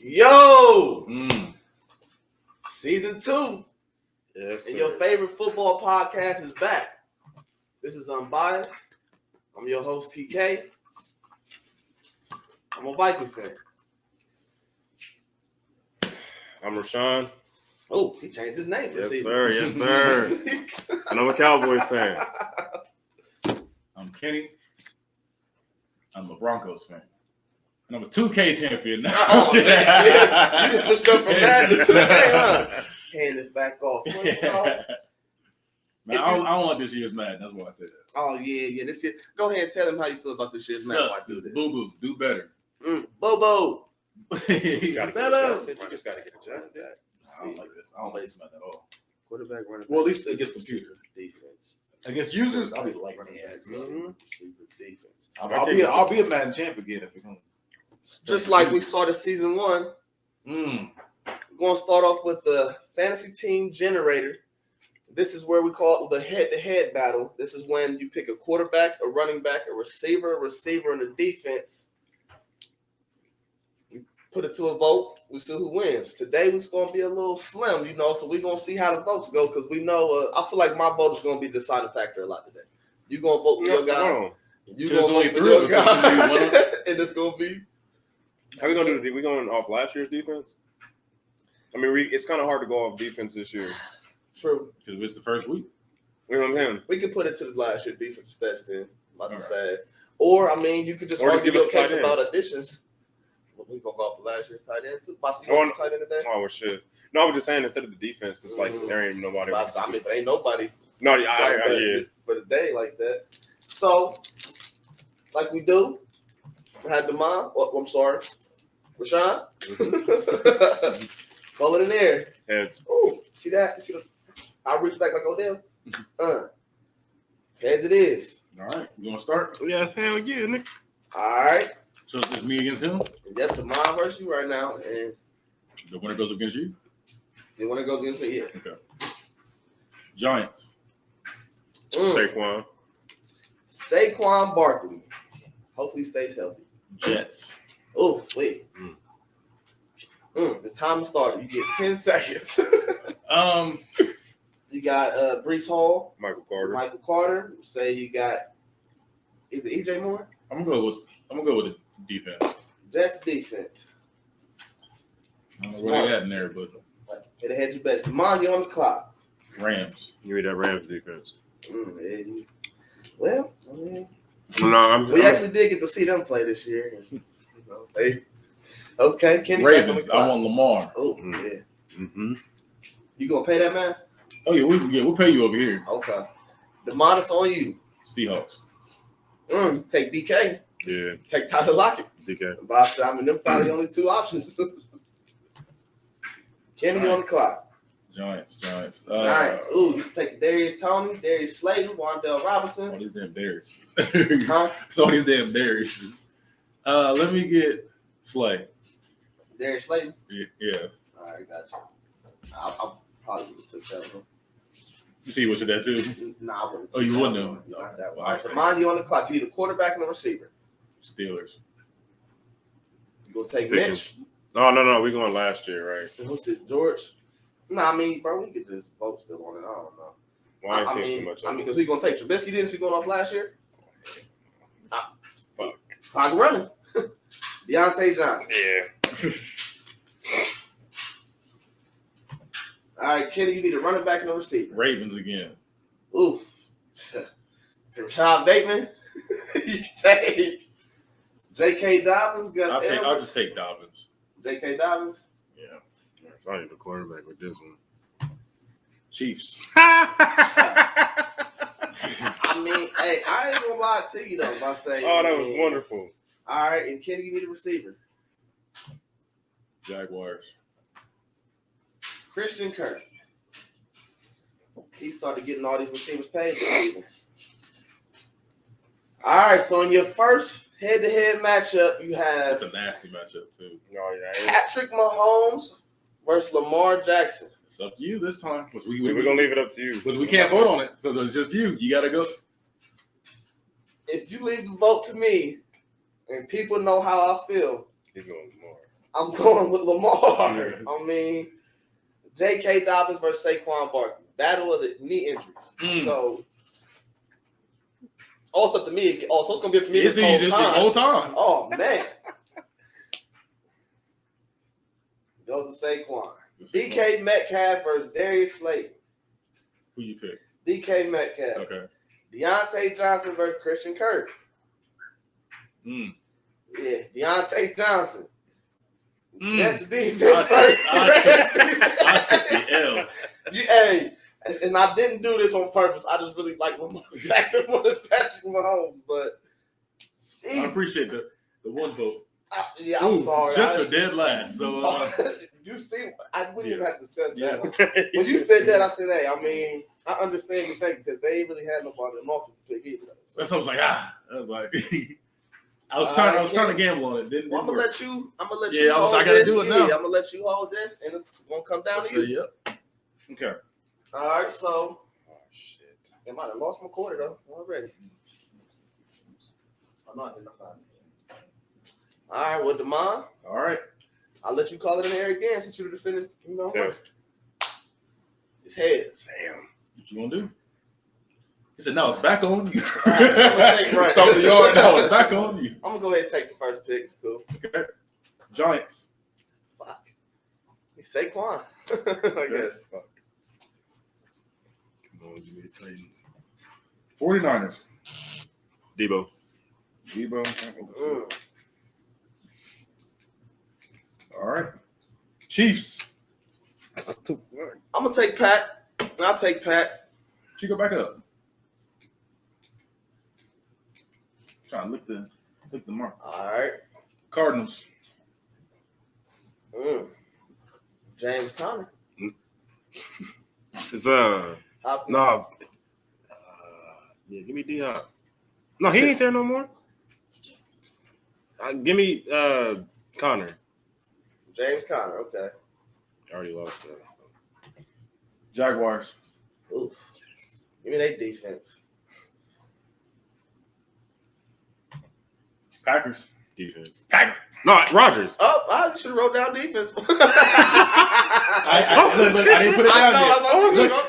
Yo! Season 2. Yes, and your favorite football podcast is back. This is Unbiased. I'm your host, TK. I'm a Vikings fan. I'm Rashawn. Oh, he changed his name for Yes, season. sir. Yes, sir. And I'm a Cowboys fan. I'm Kenny. I'm a Broncos fan. And I'm a 2K champion now. Oh, man. You just switched up from Madden to 2K, huh? Hand this back off. Man, I don't like this year's Madden. That's why I said that. Oh, yeah. This year. Go ahead and tell them how you feel about this year's Madden. Boo-boo. Do better. Bobo. You just gotta get adjusted. I don't like this. I don't like this Madden at all. Quarterback, running back. Well, at least against computer. Defense. Against users, I'll be like Defense. I'll be a Madden champ again if it comes. Just like we started season 1. We're going to start off with the fantasy team generator. This is where we call it the head-to-head battle. This is when you pick a quarterback, a running back, a receiver, and a defense. We put it to a vote. We see who wins. Today was going to be a little slim, so we're going to see how the votes go because we know I feel like my vote is going to be the deciding factor a lot today. You're going to vote for your guy. You're going to vote for your guy. And it's going to be... How we going to do? We going off last year's defense? I mean, it's kind of hard to go off defense this year. True. Because it's the first week. You know what I'm saying? We could put it to the last year defensive stats then, like I said. Or, you could just argue your case about additions. We going to go off the last year's tight end, too. Bossy, you want tight end today? Oh, well, shit. No, I was just saying instead of the defense, because, there ain't nobody. There ain't nobody. No, yeah. For the day like that. So, like we do, I had the mom. Oh, I'm sorry. Rashawn. Throw it in there. Heads. Oh, see that? I'll reach back like Odell. Heads it is. All right. You want to start? Yeah, hell yeah, Nick. All right. So it's me against him? Yep, the mom versus you right now. And the winner goes against you? The winner goes against me, yeah. Okay. Giants. Saquon Barkley. Hopefully stays healthy. Jets. Oh, wait. The time started. You get 10 seconds. You got Breece Hall. Michael Carter. Say you got. Is it EJ Moore? I'm gonna go with the defense. Jets defense. I don't know where they at in there, but it'll head you back. Come you on the clock. Rams. You read that Rams defense. Well, we actually did get to see them play this year. Okay, Kenny. Ravens. I want Lamar. Oh, yeah. Mm-hmm. You gonna pay that man? Oh yeah, we'll pay you over here. Okay. The modest on you. Seahawks. Take DK. Yeah. Take Tyler Lockett. DK. Them probably only two options. Kenny on the clock. Giants. Giants. You can take Darius Toney, Darius Slayton, Wandale Robinson. All these damn Bears. Huh? It's all these damn Bears. Let me get Slay. Darius Slayton? Yeah. All right, got you. I'll probably would have took that one. You see what you that too? Nah, I wouldn't. Oh, you wouldn't have? No, that one. All right, so mind you on the clock. You need a quarterback and a receiver. Steelers. You gonna take Mitch? No. We going last year, right? Who's it? George? Nah, bro, we could just vote still on it. I don't know. Well, I ain't seen too much of it. Because we gonna take Trubisky then if we going off last year? Fuck. Clock running. Deontay Johnson. Yeah. All right, Kenny, you need a running back and a receiver. Ravens again. Ooh. Rashad Bateman. You can take J.K. Dobbins, Gus Edwards. I'll just take Dobbins. J.K. Dobbins? Yeah. So I need a quarterback with this one. Chiefs. I ain't gonna lie to you, though, if I say. Oh, that was wonderful. All right, and Kenny, you need a receiver. Jaguars. Christian Kirk. He started getting all these receivers paid this season. All right, so in your first head-to-head matchup, you have... It's a nasty matchup, too. Oh, yeah. Patrick Mahomes versus Lamar Jackson. It's up to you this time. We're going to leave it up to you. Because we can't vote on it, so it's just you. You got to go. If you leave the vote to me and people know how I feel, he's going Lamar. I'm going with Lamar. Yeah. I mean, J.K. Dobbins versus Saquon Barkley. Battle of the knee injuries. So, also to me, so it's going to be up to me It's this whole time. time. Oh, man. Goes to Saquon. DK Metcalf versus Darius Slayton. Who you pick? DK Metcalf. Okay. Deontay Johnson versus Christian Kirk. Yeah, Deontay Johnson. Jets defense versus I took the L. Hey, and I didn't do this on purpose. I just really like Lamar Jackson more than Patrick Mahomes, but I appreciate the one vote. I'm sorry. Jets are dead last. So you see, I wouldn't even have to discuss that. When you said that, I said, hey, I mean, I understand the thing because they ain't really had nobody in offense to pick either. So. I was like, I was trying to gamble on it. Didn't I'm gonna work. let you. Yeah, I gotta do it now. I'm gonna let you hold this, and it's gonna come down to you. Yep. Okay. All right, so. Oh shit! I might have lost my quarter though already. I'm not identified. All right, well, Demond. All right. I'll let you call it in the air again since you're the defending. Tails. It's heads. Damn. What you gonna do? He said, "Now it's back on you." Right. Stop the yard. Now it's back on you. I'm gonna go ahead and take the first pick. It's cool. Okay. Giants. Fuck. He's Saquon. I guess. Fuck. Come on, give me the Titans. 49ers. Debo. All right. Chiefs. I'm gonna take Pat. I'll take Pat. She go back up. Trying to lick the mark. All right. Cardinals. James Conner. It's yeah, give me D-Hop. No, he ain't there no more. Give me Connor. James Conner. Okay. I already lost that. So. Jaguars. Oof. Give me their defense. Packers. Defense. Packers. No, Rodgers. Oh, I should have wrote down defense. Look, I didn't put it down yet.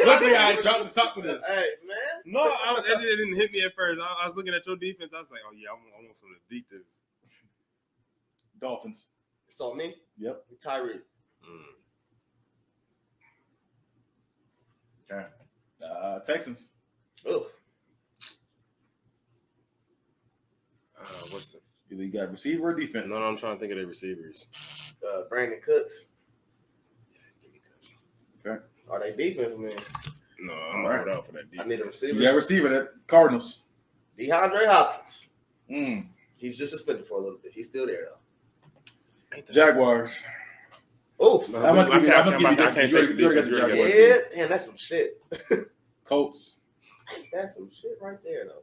Luckily, I dropped the top to this. Hey, man. No, it didn't hit me at first. I was looking at your defense. I was like, oh, yeah, I want someone to beat this. Dolphins. It's on me? Yep. Tyree. Okay. Texans. Ooh. What's the? Either you got receiver or defense. No, I'm trying to think of their receivers. Brandon Cooks. Okay. Are they defense, man? No, I'm not hold out for that defense. I need a receiver. You got receiver that Cardinals. DeAndre Hopkins. Mm. He's just suspended for a little bit. He's still there, though. Jaguars. Oh, No, I'm gonna give you I can't take the defense. yeah. Damn, that's some shit. Colts. That's some shit right there, though.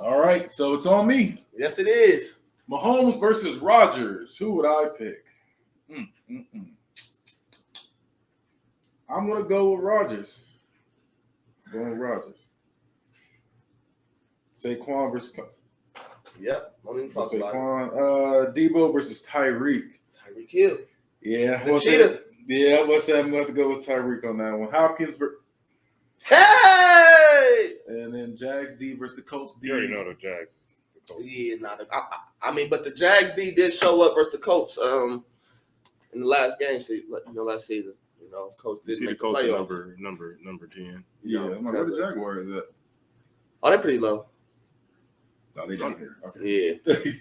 All right, so it's on me. Yes, it is. Mahomes versus Rodgers. Who would I pick? I'm gonna go with Rodgers. Saquon versus. Yep. Don't even talk about Saquon. Debo versus Tyreek. it. Tyreek Hill. Yeah. The cheetah. Yeah. What's that? I'm going to go with Tyreek on that one. Hopkins versus. Hey! And then Jags D versus the Colts D. You already know the Jags. The Colts. Yeah, I mean, but the Jags D did show up versus the Colts in the last game, last season. You know, Colts You did see the make the Colts playoffs. number 10. Yeah. I'm like, where the Jaguars at? Oh, they're pretty low. No, they down here. Okay. Yeah. Okay.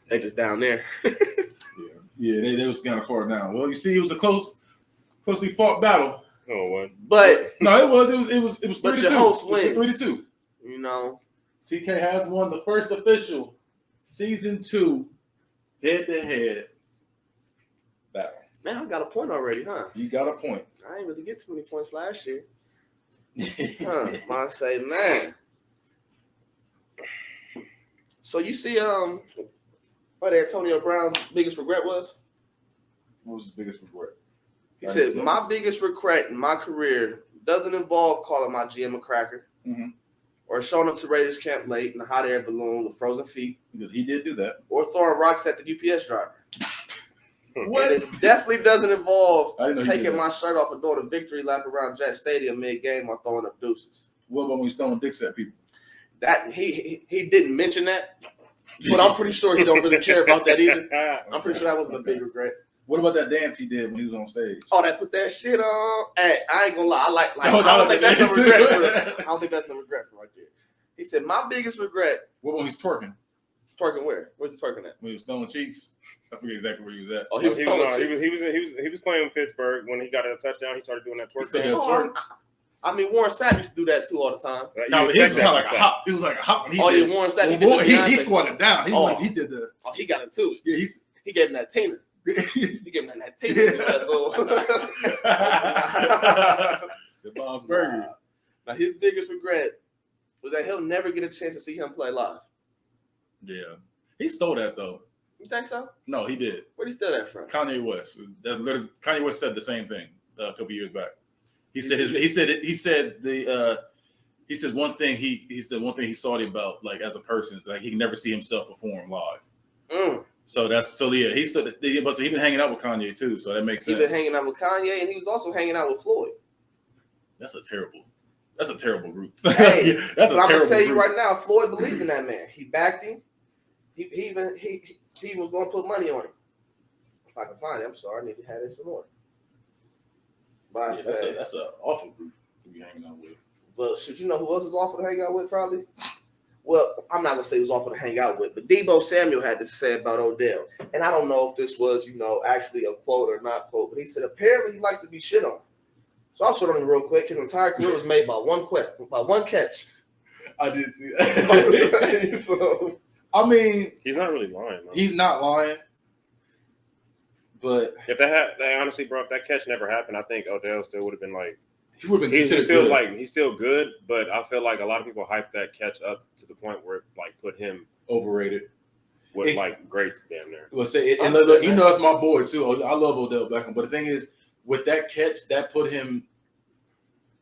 They just down there. Yeah, they was kind of far down. Well, you see, it was a closely fought battle. Oh, what? But No, it was 3-2. But your host wins. 3-2. you know, TK has won the first official season 2 head-to-head battle. man, I got a point already, huh? You got a point. I didn't really get too many points last year. I say, man. So you see, what Antonio Brown's biggest regret was? What was his biggest regret? He said, my biggest regret in my career doesn't involve calling my GM a cracker or showing up to Raiders camp late in a hot air balloon with frozen feet Because he did do that. or throwing rocks at the UPS driver. What? It definitely doesn't involve I didn't know he did taking that. my shirt off and doing a victory lap around Jet Stadium mid-game while throwing up deuces. What about when you throwing dicks at people? That he didn't mention that, but I'm pretty sure he don't really care about that either. I'm pretty sure that wasn't a big regret. What about that dance he did when he was on stage? Oh, that put that shit on. Hey, I ain't gonna lie. I That was I don't all think the that's no dance. regret for real. I don't think that's no regret for right there. He said, my biggest regret. What when he's twerking? Twerking where? Where's he twerking at? When he was throwing cheeks? I forget exactly where he was at. Oh, he was throwing cheeks. He was playing in Pittsburgh when he got a touchdown. He started doing that twerk Still dance. does twerk. I mean, Warren Sapp used to do that too all the time. No, but he was kind of like a hop. It was like a hop. When he Oh, did. yeah, Warren Sapp. Well, he squatted down. He did the. Oh, he got into it. Yeah, he gave him that Tina. He gave him that Tina. The Bob's Burger. Now, his biggest regret was that he'll never get a chance to see him play live. Yeah, he stole that though. You think so? No, he did. Where'd he steal that from? Kanye West. That's literally, Kanye West said the same thing a couple years back. He said one thing he salty about, like, as a person, is like he can never see himself perform live. So he's been hanging out with Kanye too, so that makes sense. He's been hanging out with Kanye, and he was also hanging out with Floyd. That's a terrible group. Hey, that's but I'm gonna tell you right now, Floyd believed in that man. He backed him. He was gonna put money on him. If I can find it, I'm sorry, I need to have it some more. But that's an awful group to be hanging out with. But should you know who else is awful to hang out with? Probably. Well, I'm not gonna say he was awful to hang out with, but Deebo Samuel had this to say about Odell, and I don't know if this was, actually a quote or not quote, but he said apparently he likes to be shit on. So I'll shit on him real quick. His entire career was made by one catch. I did see that. So, I mean, he's not really lying. Though. He's not lying. But if honestly, bro, if that catch never happened, I think Odell still would have been like. He would have been he's still good. He's still good, but I feel like a lot of people hyped that catch up to the point where it put him overrated. With greats damn near. Well, look, that's my boy too. I love Odell Beckham, but the thing is, with that catch, that put him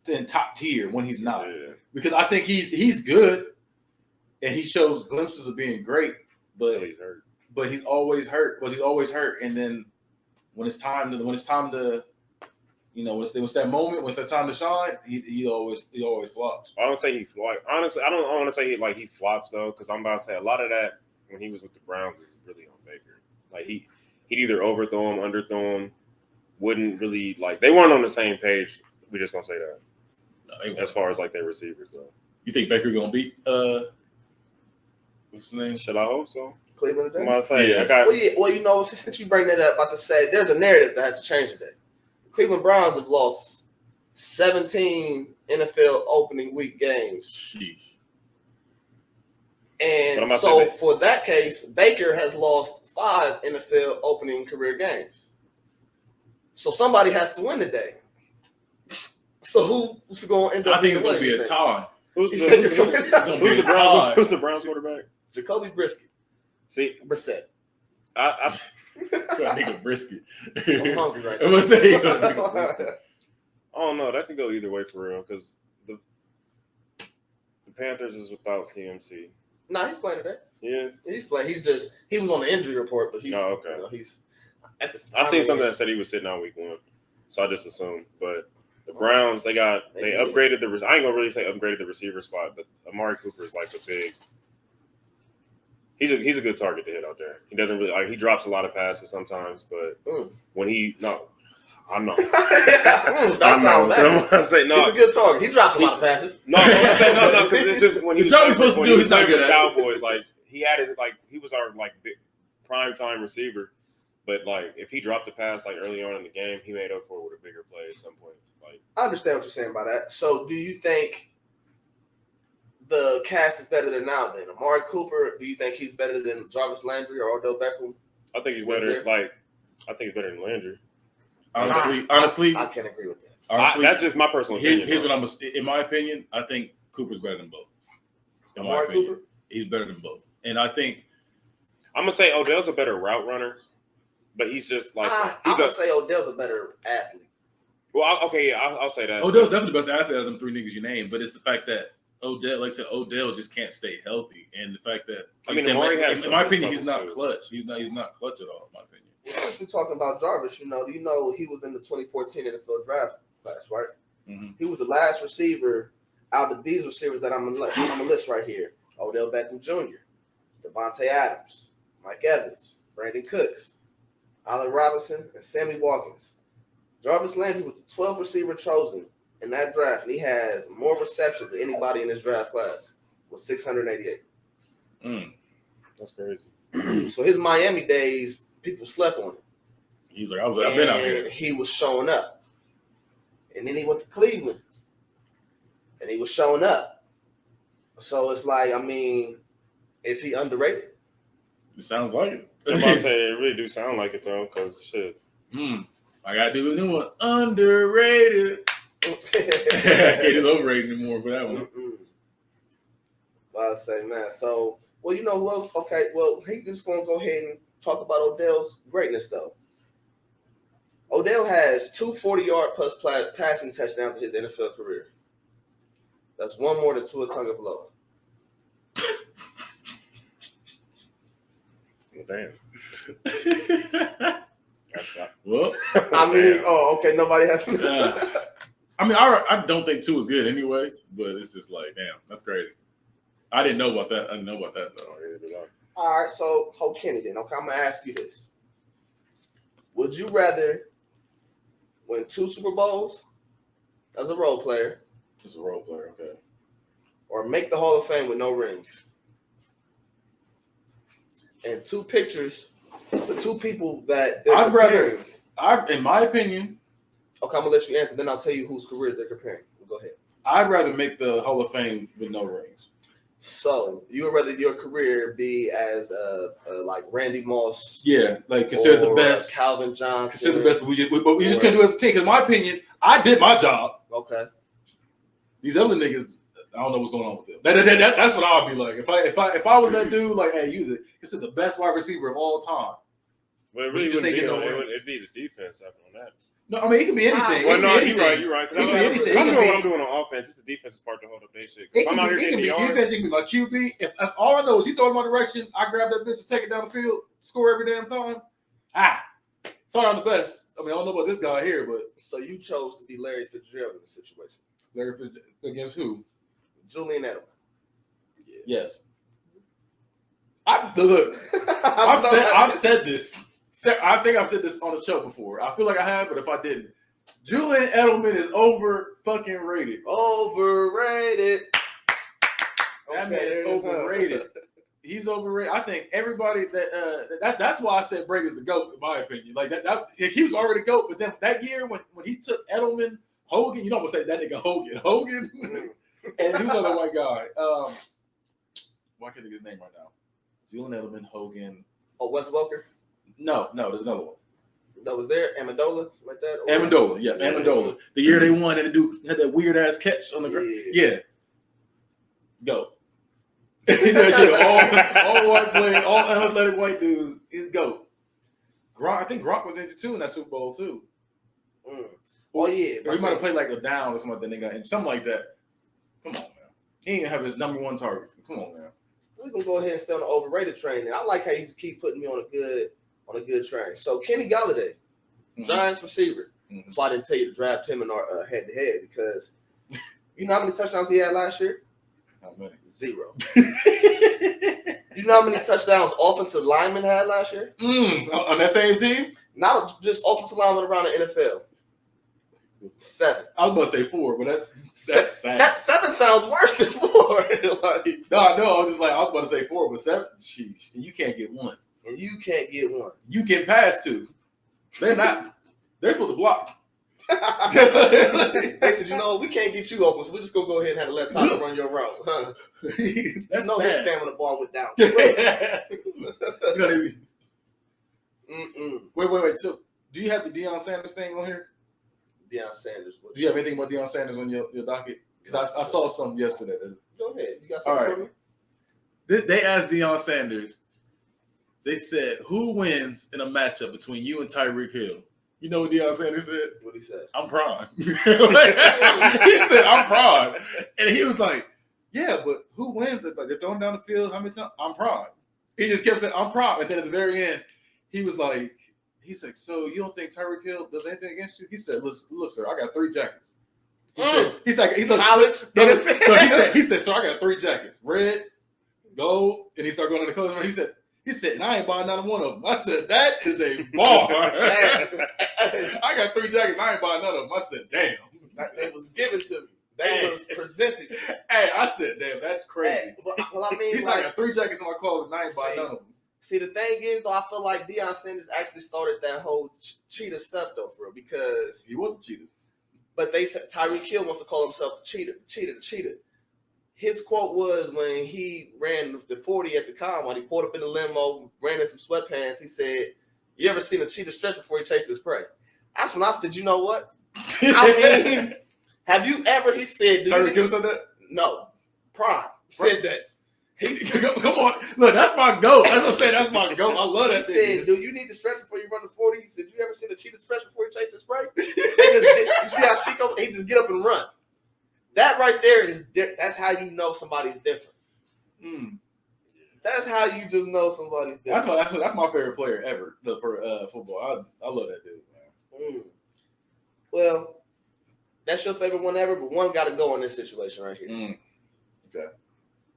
in top tier when he's not. Yeah. Because I think he's good, and he shows glimpses of being great, but so he's hurt. But he's always hurt. He's always hurt, and then when it's time to, when it's that moment, when it's that time to shine, he always flops. I don't say he flops. Honestly, I don't want to say he flops though, because I'm about to say a lot of that when he was with the Browns was really on Baker. Like he'd either overthrow him, underthrow him, wouldn't really they weren't on the same page. We just gonna say that. No, as far as their receivers though. You think Baker gonna beat what's his name? Should I hope so? Cleveland today? I'm about to say, yeah. Since you bring that up, about to say there's a narrative that has to change today. The Cleveland Browns have lost 17 NFL opening week games. Sheesh. And so for that case, Baker has lost 5 NFL opening career games. So somebody has to win today. So who's going to end up? I think it's going to be a tie. Who's the Browns quarterback? Jacoby Brisket. See, Brissett. I think Brisket. I'm hungry right now. I don't know. That could go either way for real because the Panthers is without CMC. Nah, he's playing today. He is. He's playing. He was on the injury report, but he's. Oh, okay. He's. I seen something that said he was sitting out week 1, so I just assumed. But the Browns, they upgraded the. I ain't gonna really say upgraded the receiver spot, but Amari Cooper is a big. He's a good target to hit out there. He doesn't really he drops a lot of passes sometimes, but when I'm not. That's how bad. I say no. He's a good target. He drops a lot of passes. No, I'm saying no, because it's just when he was supposed to do. He's not good at Cowboys. He had it. He was our big prime time receiver, but if he dropped the pass early on in the game, he made up for it with a bigger play at some point. I understand what you're saying by that. So, do you think the cast is better than now? Then Amari Cooper, do you think he's better than Jarvis Landry or Odell Beckham? I think he's better. I think he's better than Landry. Honestly, I can't agree with that. Honestly, that's just my personal opinion. Here's what in my opinion, I think Cooper's better than both. Amari Cooper? He's better than both. And I think I'm gonna say Odell's a better route runner, but he's just I'm gonna say Odell's a better athlete. Well, I'll say that. Odell's definitely the best athlete of them 3 niggas you named, but it's the fact that Odell just can't stay healthy, and the fact that in my opinion, he's not clutch. He's not clutch at all. In my opinion. we talking about Jarvis, you know he was in the 2014 NFL draft class, right? Mm-hmm. He was the last receiver out of these receivers that I'm gonna list right here: Odell Beckham Jr., Devontae Adams, Mike Evans, Brandon Cooks, Allen Robinson, and Sammy Watkins. Jarvis Landry was the 12th receiver chosen in that draft, and he has more receptions than anybody in this draft class, with 688. That's crazy. So his Miami days, people slept on him. He was like, I've been out here. He was showing up. And then he went to Cleveland. And he was showing up. So it's like, I mean, is he underrated? It sounds like it. I'm about to say it really do sound like it though, because shit. I gotta do a new one. Underrated. I can't do overrated anymore for that one. Well, I say, man. So, well, you know who else? Okay, well, he just gonna go ahead and talk about Odell's greatness, though. Odell has 2 40-yard plus passing touchdowns in his NFL career. That's one more than Tua Tagovailoa. Damn. Well, I mean, okay, nobody has. I mean, I don't think 2 is good anyway, but it's just like, damn, that's crazy. I didn't know about that. I didn't know about that though. All right, so Hope Kenny then. Okay, I'm gonna ask you this: would you rather win 2 Super Bowls as a role player? Just a role player, okay. Or make the Hall of Fame with no rings? And 2 pictures, the 2 people that they're comparing. In my opinion. Okay, I'm gonna let you answer. Then I'll tell you whose careers they're comparing. Go ahead. I'd rather make the Hall of Fame with no rings. So you would rather your career be as like Randy Moss? Yeah, like considered the best. Calvin Johnson. Considered the best, but we just can't do it as a team. Because in my opinion, I did my job. Okay. These other niggas, I don't know what's going on with them. That's what I'll be like. If I was that dude, like, hey, this is the best wide receiver of all time. Well, it really wouldn't be. It'd be the defense after on that. No, I mean, it can be anything. Well, no, you're right. It can be anything. I'm doing what I'm doing on offense. It's the defensive part to hold up their shit. It can be defense. It can be my QB. If all I know is you throw it in my direction, I grab that bitch and take it down the field, score every damn time. Sorry, I'm the best. I mean, I don't know about this guy here, but so you chose to be Larry Fitzgerald in this situation. Larry Fitzgerald against who? Julian Edelman. Yeah. Yes. I've said this. I think I've said this on the show before. I feel like I have, but if I didn't, Julian Edelman is overrated. Overrated. That man is overrated. He's overrated. I think everybody that's why I said Brady is the GOAT, in my opinion. Like that he was already GOAT, but then that year when he took Edelman, Hogan, you know I'm gonna say that nigga Hogan, and who's the other white guy? Why can't I think his name right now? Julian Edelman, Hogan. Oh, Wes Welker? No, there's another one. That was there, Amendola, like that. Amendola, yeah, Amendola. The year they won, and the dude had that weird ass catch on the ground. Yeah, go. all white players, all athletic white dudes. Is go. Gronk, I think Gronk was injured too in that Super Bowl too. Oh yeah, or he might have played like a down or something like that. They got injured. Something like that. Come on, man. He didn't have his number 1 target. Come on, man. We're gonna go ahead and stay on the overrated train. And I like how you keep putting me on a good train. So Kenny Galladay, Giants receiver. That's why I didn't tell you to draft him in our head-to-head because you know how many touchdowns he had last year? How many? 0. You know how many touchdowns offensive linemen had last year? On that same team? Not just offensive linemen around the NFL. 7. I was about to say 4, but that's 7 sounds worse than 4. No, I was about to say 4, but 7. Sheesh, and you can't get 1. And you can't get 1. You get past 2. They're not. They're supposed to block. They said, you know, we can't get you open, so we're just gonna go ahead and have the left tackle run your route. Huh? That's no, sad. his stamina bar went down. You know what I mean? Wait. So, do you have the Deion Sanders thing on here? Deion Sanders. Do you have anything about Deion Sanders on your docket? Because I saw something yesterday. Go ahead. You got something for me? They asked Deion Sanders. They said, "Who wins in a matchup between you and Tyreek Hill?" You know what Deion Sanders said? What he said? I'm prime. He said, I'm prime. And he was like, yeah, but who wins? Like they're throwing down the field how many times? I'm prime. He just kept saying, I'm prime. And then at the very end, he was like, He's like, so you don't think Tyreek Hill does anything against you? He said, look, sir, I got 3 jackets. He looked college. He said, so I got 3 jackets, red, gold, and he started going to the colors. He said, and I ain't buying none of one of them. I said, that is a bar. I got 3 jackets, I ain't buying none of them. I said, damn. It was given to me. They was presented. Hey, I said, damn, that's crazy. Hey, well, I mean, He's like, I got 3 jackets in my closet, and I ain't buying none of them. See, the thing is, though, I feel like Deion Sanders actually started that whole cheetah stuff, though, for real, because he was a cheetah. But they said Tyreek Hill wants to call himself the cheetah. His quote was when he ran the 40 at the combine, he pulled up in the limo, ran in some sweatpants. He said, "You ever seen a cheetah stretch before he chased his prey?" That's when I said, "You know what? I mean, have you ever?" He said, "Tyreek Hill said that." No, Prime said that. He said, "Come on, look, that's my goat." That's what I'm saying. That's my goat. I love that. He said, "Do you need to stretch before you run the 40?" He said, "You ever seen a cheetah stretch before he chases his prey?" You see how Chico? He just get up and run. That right there is that's how you know somebody's different. That's how you just know somebody's different. That's my favorite player ever for football. I love that dude, man. Well, that's your favorite one ever, but one got to go in this situation right here. Okay.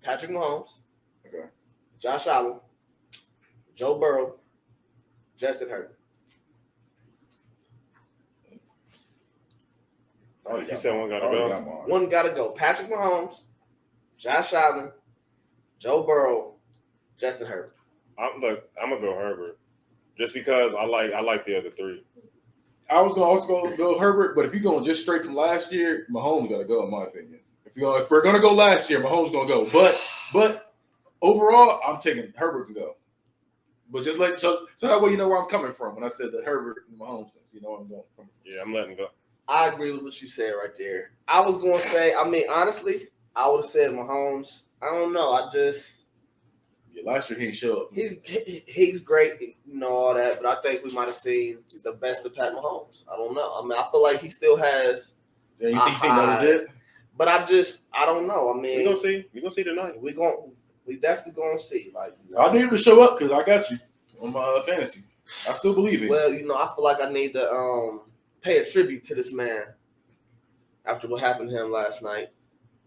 Patrick Mahomes. Okay. Josh Allen. Joe Burrow. Justin Herbert. Oh, you said one got to go. One got to go. Patrick Mahomes. Josh Allen. Joe Burrow. Justin Herbert. I'm gonna go Herbert, just because I like the other 3. I was gonna also go Herbert, but if you're going just straight from last year, Mahomes got to go, in my opinion. If we're gonna go last year, Mahomes gonna go. But overall, I'm taking Herbert to go. But just so that way you know where I'm coming from when I said that Herbert and Mahomes, you know where I'm going from. Yeah, I'm letting go. I agree with what you said right there. I was gonna say, I mean, honestly, I would have said Mahomes. I don't know. Last year he didn't show up. He's great, you know, all that, but I think we might have seen the best of Pat Mahomes. I don't know. I mean, I feel like he still has. Yeah, you think that was it? But I don't know. I mean, we gonna see tonight. We definitely gonna see. Like, I need him to show up because I got you on my fantasy. I still believe it. Well, you know, I feel like I need to pay a tribute to this man after what happened to him last night.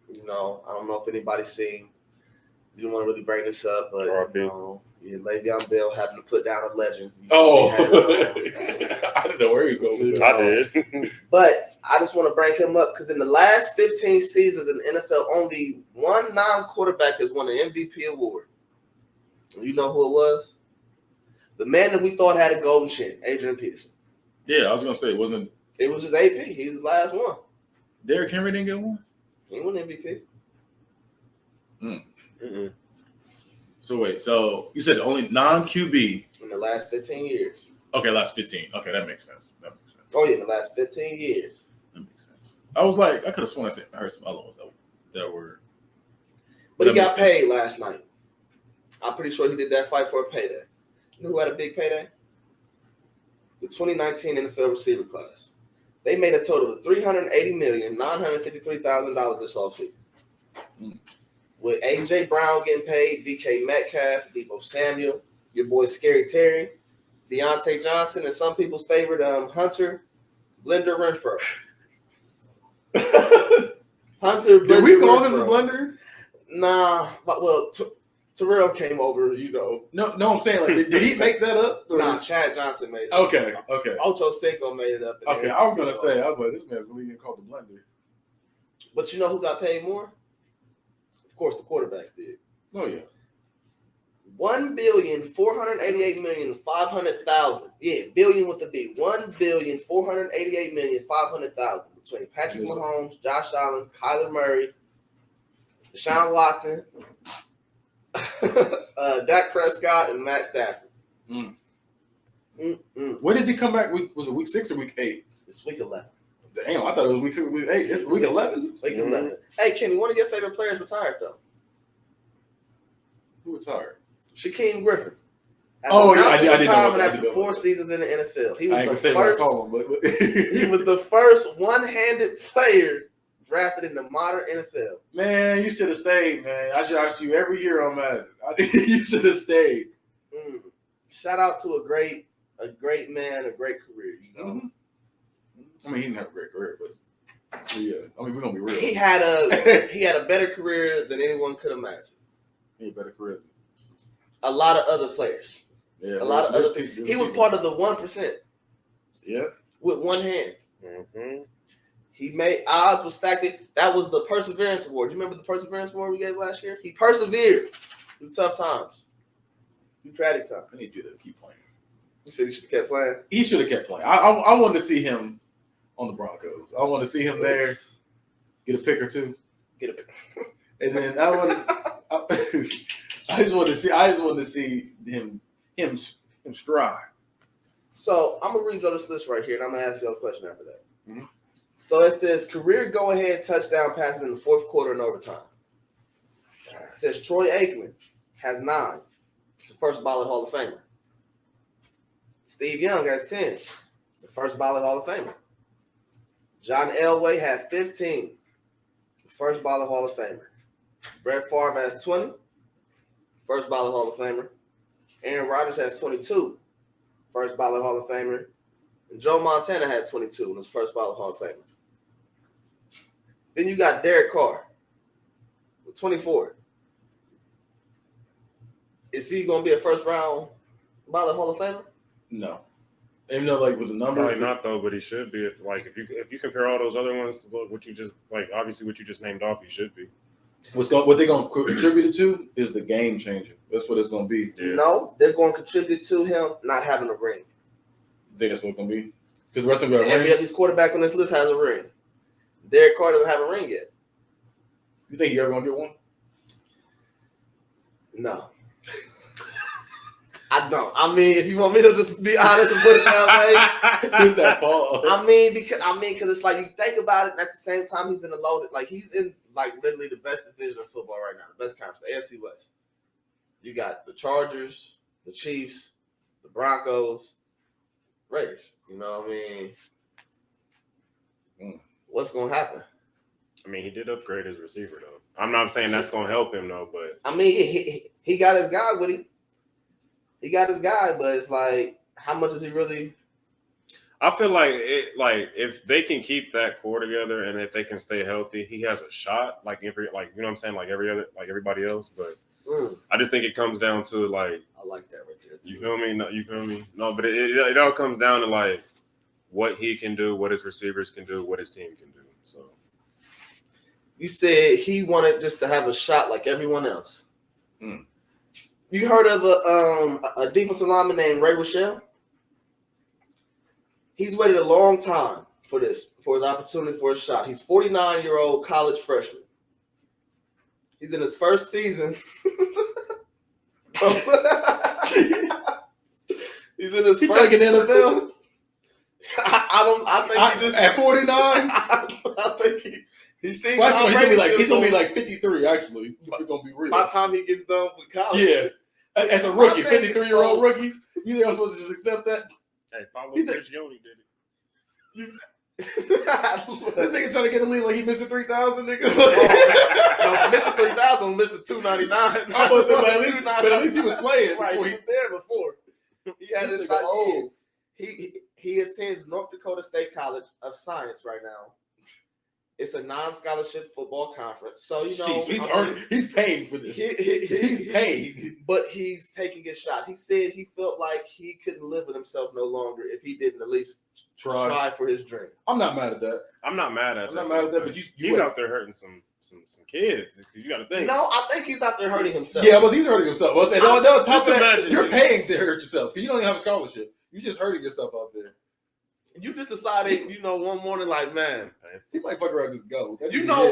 You know, I don't know if anybody's seen. You don't want to really bring this up, but Le'Veon Bell happened to put down a legend. I didn't know where he was going. I did. But I just want to bring him up because in the last 15 seasons in the NFL, only one non-quarterback has won an MVP award. You know who it was? The man that we thought had a golden chin, Adrian Peterson. Yeah, I was going to say it wasn't. It was just AP. He was the last one. Derrick Henry didn't get one? He won MVP. So wait, so you said only non-QB in the last 15 years. Okay, last 15. Okay, that makes sense. Oh yeah, in the last 15 years. That makes sense. I was like, I could have sworn I heard some other ones that were. But he got paid last night. I'm pretty sure he did that fight for a payday. You know who had a big payday? The 2019 NFL receiver class. They made a total of $380,953,000 this offseason. With A.J. Brown getting paid, DK Metcalf, Deebo Samuel, your boy Scary Terry, Deontay Johnson, and some people's favorite Hunter Blender Renfro. Hunter Blender. Did we call him the Blender? Nah, well, Terrell came over, you know. No, I'm saying, like, did he make that up? Or? Nah, Chad Johnson made it up. Okay. Ocho Cinco made it up. Okay, I was going to say, I was like, this man's really getting called the Blender. But you know who got paid more? Of course, the quarterbacks did. Oh yeah, $1,488,500,000. Yeah, billion with a B. $1,488,500,000 between Patrick Mahomes, Josh Allen, Kyler Murray, Deshaun Watson, Dak Prescott, and Matt Stafford. When does he come back? Was it week 6 or week 8? It's week 11. Damn, I thought it was week 6 or week 8. It's week 11. Week 11. Hey, Kenny, one of your favorite players retired, though. Who retired? Shaquem Griffin. I did know. After 4 seasons in the NFL. He was the first. But he was the first one-handed player drafted in the modern NFL. Man, you should have stayed, man. I draft you every year on Madden. You should have stayed. Shout out to a great a great man, a great career. You know, I mean, he didn't have a great career, but yeah. I mean, we're gonna be real. he had a better career than anyone could imagine. He had a better career. A lot of other players. Yeah, a lot of other people. He was part of the 1%. Yeah. With one hand. Mm-hmm. He made odds was stacked. That was the Perseverance Award. You remember the Perseverance Award we gave last year? He persevered through tough times. Through tragic times. I need you to keep playing. You said he should have kept playing? He should have kept playing. I wanted to see him on the Broncos. I want to see him there, get a pick or two. And then I just want to see him strive. So I'm gonna read you this list right here, and I'm gonna ask you a question after that. Mm-hmm. So it says career go-ahead touchdown passes in the fourth quarter and overtime. It says Troy Aikman has 9. He's the first ballot Hall of Famer. Steve Young has 10. He's the first ballot Hall of Famer. John Elway had 15. The first ballot Hall of Famer. Brett Favre has 20. First ballot Hall of Famer. Aaron Rodgers has 22. First ballot Hall of Famer. And Joe Montana had 22 and was first ballot Hall of Famer. Then you got Derek Carr with 24. Is he going to be a first round ballot Hall of Famer? No. Even though, like, with the number. Probably not, though, but he should be. If you compare all those other ones to what you just, like, obviously what you just named off, he should be. What they're going to contribute it to is the game changer. That's what it's going to be. Yeah. No, they're going to contribute to him not having a ring. I think that's what it's going to be. Because the rest of them got every rings. other quarterback on this list has a ring. Derek Carr doesn't have a ring yet. You think you ever going to get one? No. I don't. I mean, if you want me to just be honest and put it that way, who's that Paul? I mean, because it's like you think about it. At the same time, he's in the loaded. Like he's in like literally the best division of football right now, the best conference, the AFC West. You got the Chargers, the Chiefs, the Broncos, Raiders. You know what I mean? What's gonna happen? I mean, he did upgrade his receiver though. I'm not saying that's gonna help him though, but I mean, he got his guy with him. He got his guy, but it's like, how much is he really? I feel like if they can keep that core together and if they can stay healthy, he has a shot. Like you know what I'm saying, like everybody else. But I just think it comes down to like I like that right there. You feel me? No, you feel me? No, but it all comes down to like what he can do, what his receivers can do, what his team can do. So you said he wanted just to have a shot like everyone else. You heard of a defensive lineman named Ray Rochelle? He's waited a long time for his opportunity for a shot. He's 49-year-old college freshman. He's in his first season. He's in his first season in the NFL. I think he just at 49. I think he's seen. Well, he's gonna be like 53. Actually, if we're gonna be real. By the time he gets done with college, yeah. As a rookie, 53-year-old rookie, you think I'm supposed to just accept that? Hey, Pablo Prigioni did it. This nigga trying to get the lead like he missed the 3,000, nigga. No, Mr. 3,000, Mr. 299. But at least he was playing. Right, Before he was there before. He had his shot. He attends North Dakota State College of Science right now. It's a non-scholarship football conference, so you know he's paying for this. He's paid, but he's taking his shot. He said he felt like he couldn't live with himself no longer if he didn't at least try for his dream. I'm not mad at that. I'm not mad at that. But he's out there hurting some kids. You got to think. No, I think he's out there hurting himself. Yeah, well, he's hurting himself. Well, just imagine you're paying to hurt yourself because you don't even have a scholarship. You're just hurting yourself out there. You just decided, one morning, like, man, he might fuck around and just go.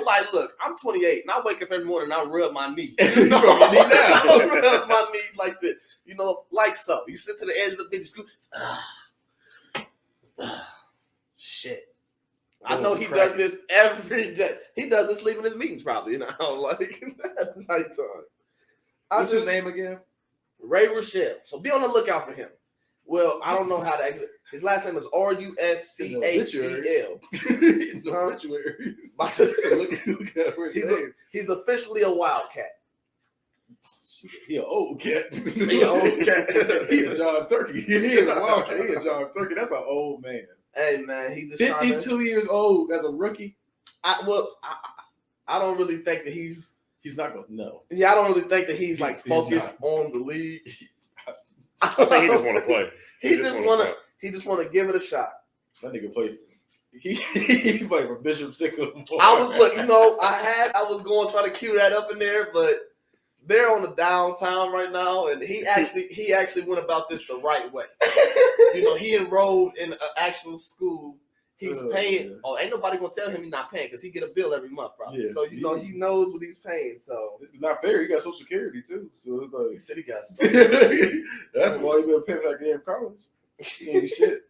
Like, look, I'm 28, and I wake up every morning and I rub my knee. I rub my knee like this, like so. You sit to the edge of the big scoop. Shit. I know he does this every day. He does this leaving his meetings probably, like at nighttime. What's his name again? Ray Rochelle. So be on the lookout for him. Well, I don't know how to exit. His last name is Ruschel. He's officially a Wildcat. He an old cat. He an old cat. He a John Turkey. He is a wild cat. He a John Turkey. That's an old man. Hey man, he just 52 years old as a rookie. I don't really think that he's not going to know. Yeah, I don't really think that he's like focused on the league. I think he just want to play. He just want to give it a shot. That nigga played. He played for Bishop Sycamore. I was going to try to cue that up in there, but they're on the downtown right now, and he actually went about this the right way. He enrolled in an actual school. He's paying. Oh, ain't nobody gonna tell him he's not paying because he get a bill every month, probably. Yeah, so he knows what he's paying. So this is not fair. He got Social Security too. So it's like he said he got. That's why he been paying for that damn college. He ain't shit.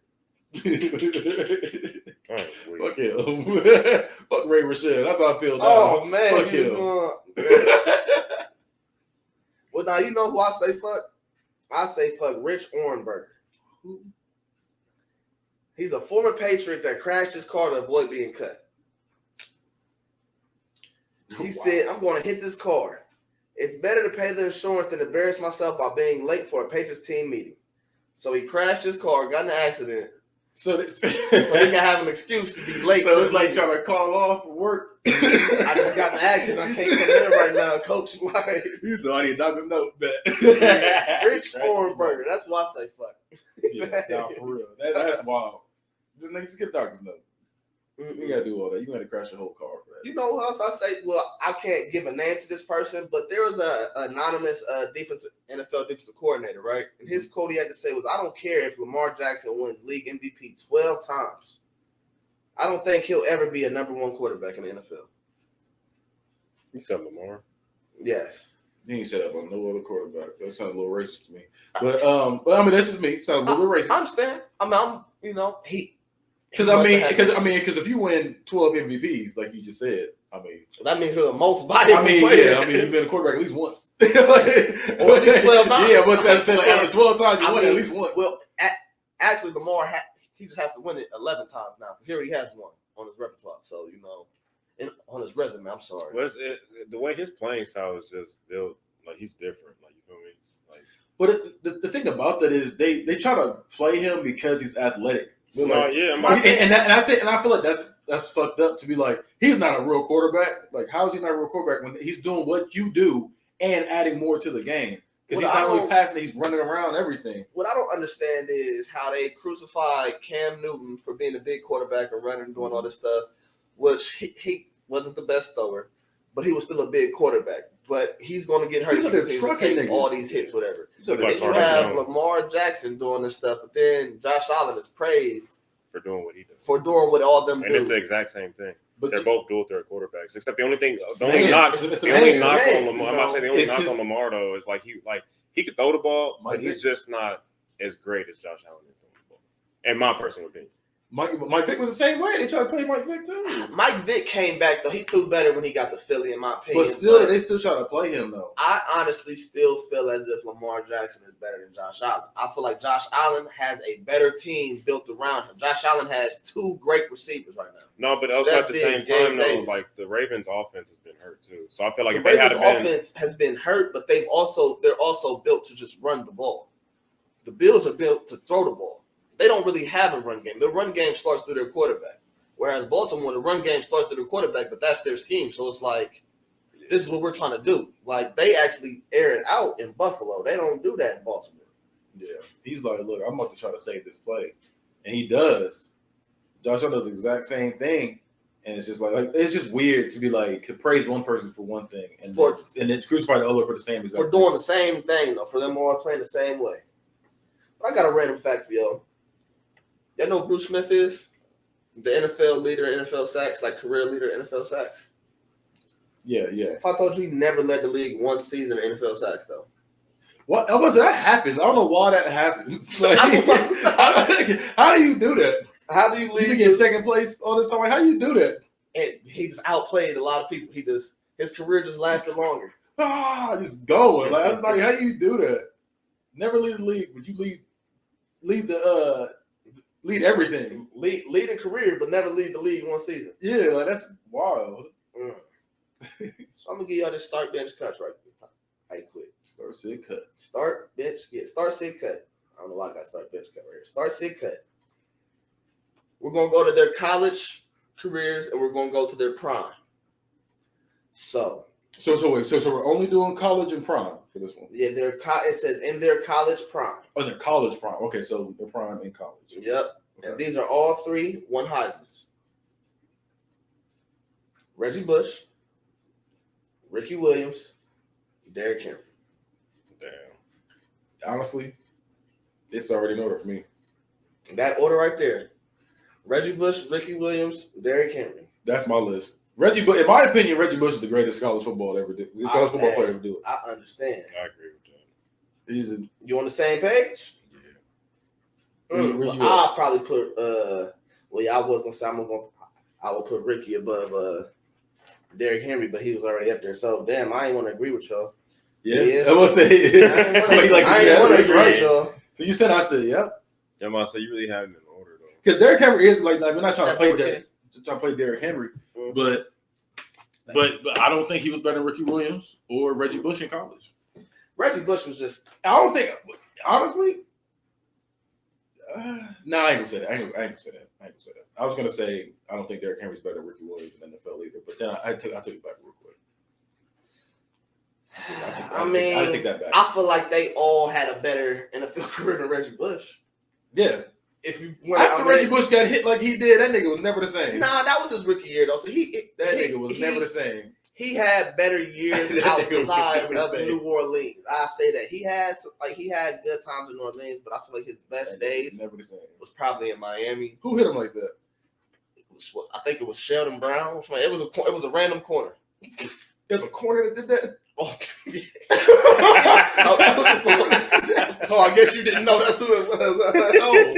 Fuck him. Fuck Ray Rochelle. That's how I feel now. Oh man. Fuck him. Well, now you know who I say fuck. I say fuck Rich Orenberger. He's a former Patriot that crashed his car to avoid being cut. He said, I'm going to hit this car. It's better to pay the insurance than embarrass myself by being late for a Patriots team meeting. So he crashed his car, got in an accident. So he can have an excuse to be late. So it's like trying to call off for work. I just got in an accident. I can't come in right now. Coach, like. You saw I need a doctor's note, bet. Rich Orenberger. That's why I say fuck. Yeah, nah, for real. That's wild. Just get a doctor's note. You gotta do all that. You gotta crash your whole car for that. You know who else I say? Well, I can't give a name to this person, but there was a anonymous NFL defensive coordinator, right? And his quote he had to say was, "I don't care if Lamar Jackson wins league MVP 12 times. I don't think he'll ever be a number one quarterback in the NFL." You said Lamar? Yes. He ain't said that about no other quarterback. That sounds a little racist to me. But I mean, that's just me. It sounds a little bit racist. I understand. Because if you win 12 MVPs, like you just said, that means you're the most valuable player. You've been a quarterback at least once, or at least 12 times. Yeah, what's that say? Like after 12 times, you won at least once. Well, actually, Lamar he just has to win it 11 times now because he already has one on his repertoire. So on his resume, I'm sorry. Well, the way his playing style is just built, like he's different. Like you feel me? Like, but the thing about that is they try to play him because he's athletic. And I feel like that's fucked up to be like he's not a real quarterback. Like how is he not a real quarterback when he's doing what you do and adding more to the game? Because he's not only passing, he's running around everything. What I don't understand is how they crucified Cam Newton for being a big quarterback and running and doing all this stuff, which he wasn't the best thrower, but he was still a big quarterback. But he's going to get hurt. He's going to take all these hits, whatever. Then you have Lamar Jackson doing this stuff, but then Josh Allen is praised for doing what he does. For doing what all them do. And it's the exact same thing. But they're both dual threat quarterbacks. Except the only knock on Lamar though is like he could throw the ball, but he's just not as great as Josh Allen is throwing the ball. In my personal opinion. Mike Vick was the same way. They tried to play Mike Vick too. Mike Vick came back though. He threw better when he got to Philly, in my opinion. But they still try to play him though. I honestly still feel as if Lamar Jackson is better than Josh Allen. I feel like Josh Allen has a better team built around him. Josh Allen has two great receivers right now. No, but also at the same time though, like the Ravens' offense has been hurt too. So I feel like the Ravens' offense has been hurt, but they're also built to just run the ball. The Bills are built to throw the ball. They don't really have a run game. Their run game starts through their quarterback. Whereas Baltimore, the run game starts through their quarterback, but that's their scheme. So it's like, this is what we're trying to do. Like, they actually air it out in Buffalo. They don't do that in Baltimore. Yeah. He's like, look, I'm about to try to save this play. And he does. Josh Allen does the exact same thing. And it's just like it's just weird to be like, could praise one person for one thing and then crucify the other for the same exact thing. For doing the same thing, though. For them all playing the same way. But I got a random fact for y'all. Y'all know who Bruce Smith is? The NFL leader in NFL sacks, like career leader in NFL sacks. Yeah. If I told you he never led the league one season in NFL sacks, though. What? That happens. I don't know why that happens. Like, how do you do that? How do you lead? You get second place all this time. Like, how do you do that? And he just outplayed a lot of people. His career just lasted longer. Just going. Like, I was like, how do you do that? Never lead the league, but you lead everything. Lead a career, but never lead the league one season. Yeah, like that's wild. So I'm gonna give y'all this start bench cuts right quick. Start, sit, cut. Start, bench, start, sit, cut. I don't know why I got start, bench, cut right here. Start, sit, cut. We're going to go to their college careers, and we're going to go to their prime. So we're only doing college and prime for this one. Yeah, it says in their college prime. Oh, their college prime. Okay, so their prime in college. Yep. Okay. And these are all three won Heisman's. Reggie Bush, Ricky Williams, Derrick Henry. Damn. Honestly, it's already in order for me. That order right there. Reggie Bush, Ricky Williams, Derrick Henry. That's my list. Reggie Bush, in my opinion, Reggie Bush is the greatest college football ever did. College football player ever do it. I understand. I agree with that. You on the same page? Yeah. I'll probably put I was gonna say I will put Ricky above Derrick Henry, but he was already up there. So damn, I ain't want to agree with y'all. Yeah. I will say I ain't want to agree with y'all. So you said I said, yep. Yeah, I'm about to say you really have it in order though. Because Derrick Henry is like we're not trying to play Derrick Henry, but I don't think he was better than Ricky Williams or Reggie Bush in college. Reggie Bush was just. I don't think, honestly. No, I ain't gonna say that. I ain't gonna say that. I was gonna say I don't think Derrick Henry's better than Ricky Williams in the NFL either. But then I took it back real quick. I take that back. I feel like they all had a better NFL career than Reggie Bush. Yeah. If you after Reggie Bush got hit like he did, that nigga was never the same. Nah, that was his rookie year though. So nigga was never the same. He had better years outside of New Orleans. I say that he had good times in New Orleans, but I feel like his best days never the same. Was probably in Miami. Who hit him like that? I think it was Sheldon Brown. It was a random corner. There's a corner that did that. Oh, yeah. So I guess you didn't know that's who it was. Oh,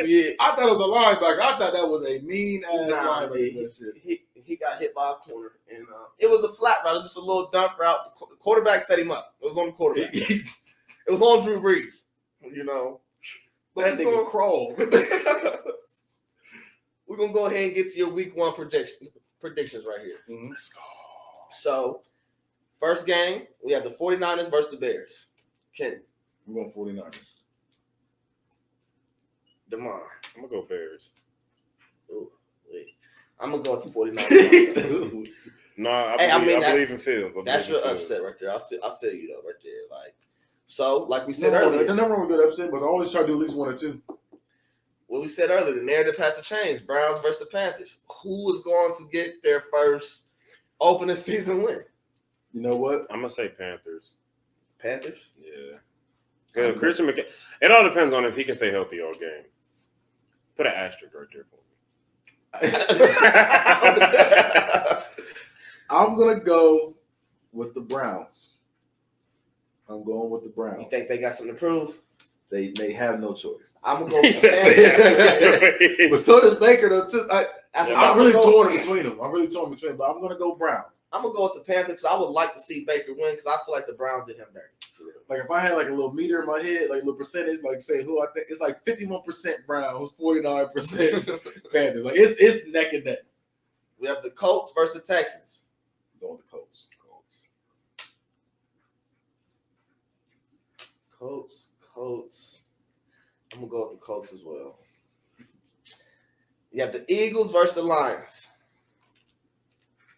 yeah. I thought it was a linebacker. I thought that was a mean ass linebacker. He got hit by a corner, and it was a flat route. It was just a little dump route. The quarterback set him up. It was on the quarterback. It was on Drew Brees. You know, that nigga crawled. We're gonna go ahead and get to your week 1 predictions right here. Mm-hmm. Let's go. So, first game, we have the 49ers versus the Bears. Kenny. We're going 49ers. DeMar. I'm going to go Bears. Ooh, wait. I'm going to go with the 49ers. No, I believe in Fields. That's your upset right there. I feel you, though, right there. Like we said earlier. The number one good upset was I always try to do at least 1 or 2. What we said earlier, the narrative has to change. Browns versus the Panthers. Who is going to get their first opening season win? You know what? I'm going to say Panthers. Panthers? Yeah. Because Christian McCaffrey, it all depends on if he can stay healthy all game. Put an asterisk right there for me. I'm going to go with the Browns. I'm going with the Browns. You think they got something to prove? They have no choice. I'm going to go with the Panthers. But so does Baker, though, too. I'm really torn between them. But I'm going to go Browns. I'm going to go with the Panthers because I would like to see Baker win because I feel like the Browns did him dirty. Like, if I had, like, a little meter in my head, like, a little percentage, like, say who I think, it's like 51% Browns, 49% Panthers. Like, it's neck and neck. We have the Colts versus the Texans. I'm going with the Colts. Colts. I'm going to go with the Colts as well. You have the Eagles versus the Lions.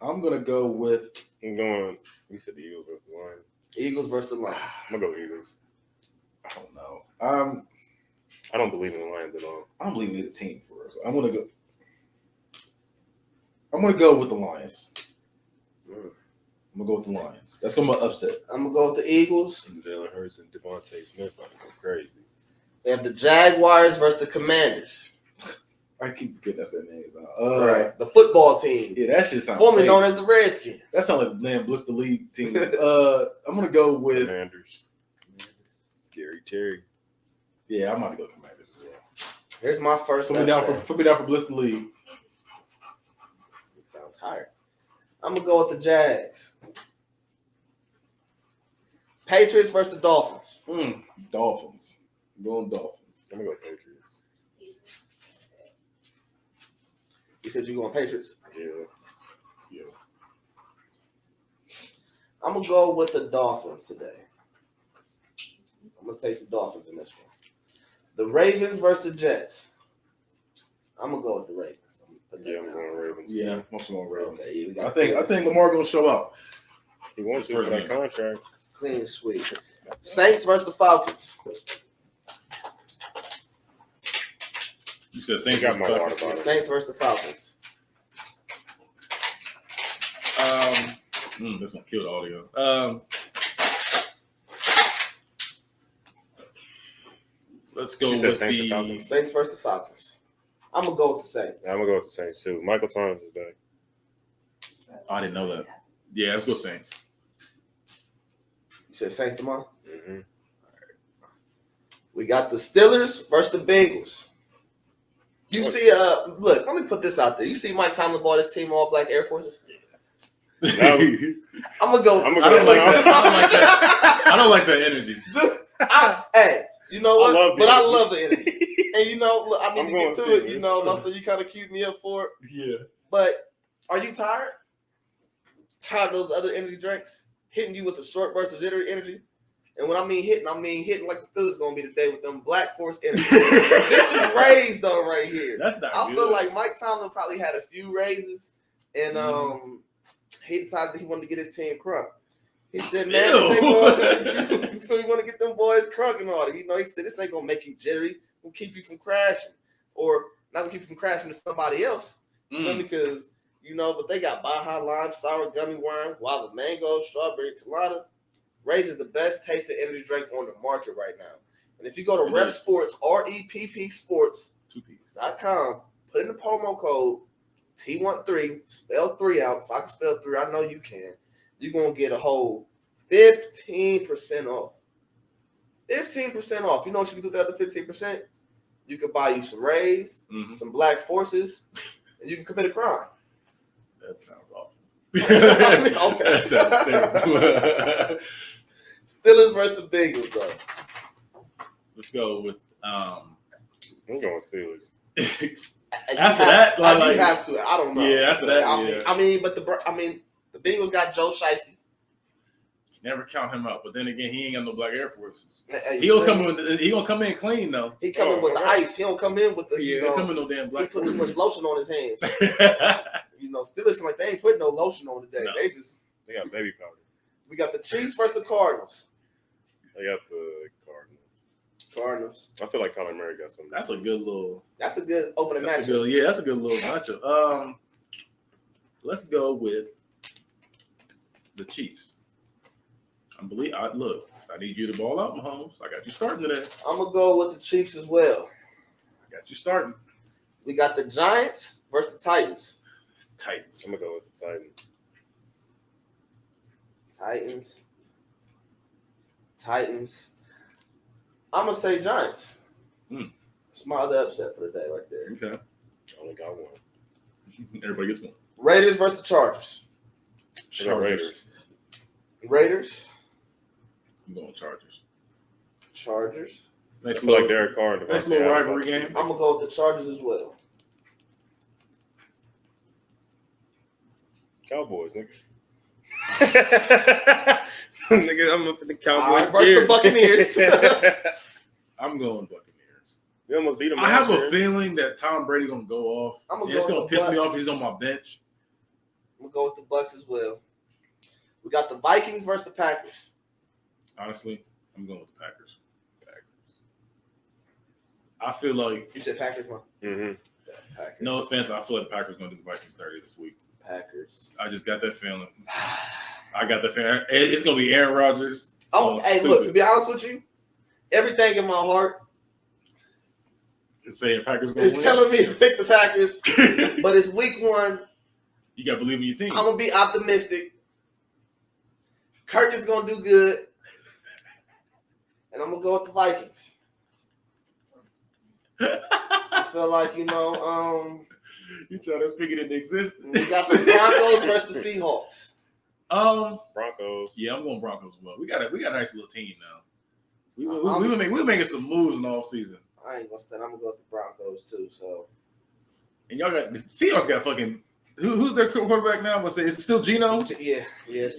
I'm going to go with... You said the Eagles versus the Lions. Eagles versus the Lions. I'm going to go Eagles. I don't know. I don't believe in the Lions at all. I don't believe in the team for us. I'm going to go with the Lions. I'm going to go with the Lions. That's going to be my upset. I'm going to go with the Eagles. Jalen Hurts and Devontae Smith about to go crazy. We have the Jaguars versus the Commanders. I keep forgetting that's their names. Right. The football team. Yeah, that shit sounds formerly known as the Redskins. That sounds like the damn Blister League team. I'm going to go with... Commanders. Scary Terry. Yeah, I'm about to go Commanders as well. Here's my first Put me down for Blister League. You sound tired. I'm going to go with the Jags. Patriots versus the Dolphins. Dolphins. I'm going Dolphins. I'm going to go Patriots. You said you're going Patriots? Yeah. I'm going to go with the Dolphins today. gonna take the Dolphins in this one. The Ravens versus the Jets. I'm gonna go with the Ravens. I'm going Ravens. Yeah, I'm also going Ravens. Okay, we I got think Lamar gonna show out. He wants to for that contract. clean sweep. Saints versus the Falcons. You said Saints got my water Falcons. bottle. Saints versus the Falcons. This gonna kill the audio. Let's go with Saints or Falcons? Saints versus the Falcons. I'm gonna go with the Saints. Yeah, I'm gonna go with the Saints too. Michael Thomas is back. I didn't know that. Yeah, let's go Saints. You said Saints tomorrow? Mm-hmm. We got the Steelers versus the Bengals. You see, look, let me put this out there. You see Mike Tomlin bought his team all black Air Forces? I'm gonna go. I don't like that. I don't like that energy. Hey, you know what? I energy. love the energy. And you know, look, I need to get to it. You know, so you kind of queued me up for it. Yeah. But are you tired? Tired of those other energy drinks hitting you with a short burst of jittery energy? And when I mean hitting like the Steelers gonna be today with them Black Force energy. This is raised though right here. That's not I good. feel like Mike Tomlin probably had a few raises, and he decided that he wanted to get his team crunk. He said, "Man, this ain't going. You want to get them boys crunk and all that." You know, he said, "This ain't gonna make you jittery. Will keep you from crashing, or not gonna keep you from crashing to somebody else." Because you know, but they got Baja Lime, sour gummy worm, guava mango, strawberry colada. Raises the best tasting energy drink on the market right now. And if you go to Rep Sports, REPP Sports.com, put in the promo code T13, spell 3 out. If I can spell 3, I know you can. You're going to get a whole 15% off. 15% off. You know what you can do with the other 15%? You could buy you some Rays, some Black Forces, and you can commit a crime. That sounds awful. Okay. That sounds terrible. Steelers versus the Bengals, though. Let's go with I'm going Steelers. After that, you have to. I don't know. Yeah, after that, I mean, the Bengals got Joe Shiesty. Never count him out, but then again, he ain't got no black Air Forces. Hey, He gonna come in clean though. He come in with the ice. He don't come in with the. Yeah, you know, come in no damn black. He put too much lotion on his hands. You know, Steelers like they ain't putting no lotion on today. No. They got baby powder. We got the Chiefs versus the Cardinals. They got the Cardinals. I feel like Colin Murray got something. That's a good little. That's a good opening matchup. That's a good little matchup. Let's go with the Chiefs. Look, I need you to ball out, Mahomes. I got you starting today. I'm gonna go with the Chiefs as well. I got you starting. We got the Giants versus the Titans. Titans. I'm gonna go with the Titans. Titans. I'm gonna say Giants. It's my other upset for the day right there. Okay. I only got one. Everybody gets one. Raiders versus the Chargers. Raiders. Raiders. I'm going Chargers. Chargers. I feel like Derek Carr. Nice little rivalry game. I'm gonna go with the Chargers as well. Cowboys, nigga. Nigga, I'm up in the Cowboys. Versus the Buccaneers. I'm going Buccaneers. We almost beat them. I have a feeling that Tom Brady gonna go off. It's gonna piss me off. He's on my bench. I'm gonna go with the Bucks as well. We got the Vikings versus the Packers. Honestly, I'm going with the Packers. I feel like you said Packers, huh? Mm-hmm. Yeah, Packers. No offense, I feel like the Packers gonna do the Vikings dirty this week. Packers. I just got that feeling. I got the feeling. It's gonna be Aaron Rodgers. Oh, hey, look. To be honest with you, everything in my heart is saying Packers gonna win. telling me to pick the Packers, but it's week 1. You gotta believe in your team. I'm gonna be optimistic. Kirk is gonna do good, and I'm gonna go with the Vikings. I feel like you trying to speak it into existence. We got some Broncos versus the Seahawks. Broncos. Yeah, I'm going Broncos as well. We got a nice little team now. We're making some moves in the offseason. I ain't gonna stand. I'm gonna go with the Broncos too. So, and y'all got the Seahawks got fucking who's their quarterback now? Is it still Geno? Yeah. Yeah.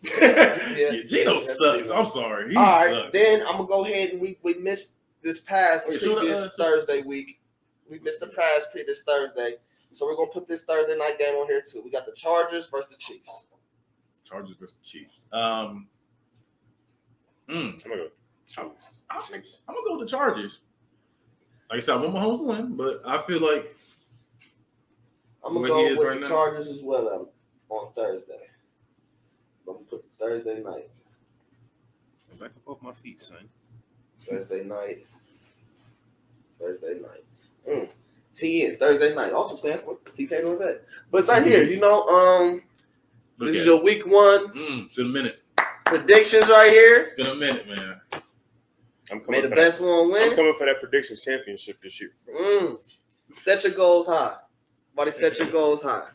Gino sucks. I'm sorry. He All right, sucks. then I'm gonna go ahead and we missed this past previous Thursday week. We missed the past previous Thursday, so we're gonna put this Thursday night game on here too. We got the Chargers versus the Chiefs. Chargers versus the Chiefs. I'm gonna go. I'm gonna go with the Chargers. Like I said, I want Mahomes to win, but I feel like I'm gonna go with the Chargers as well on Thursday. I'm gonna put Thursday night. Back up off my feet, son. Thursday night. TN Thursday night. Also stand for TK knows that. But right here, this is your week one. It's been a minute. Predictions right here. It's been a minute, man. May the best one win. I'm coming for that predictions championship this year. Set your goals high. Everybody set your goals high.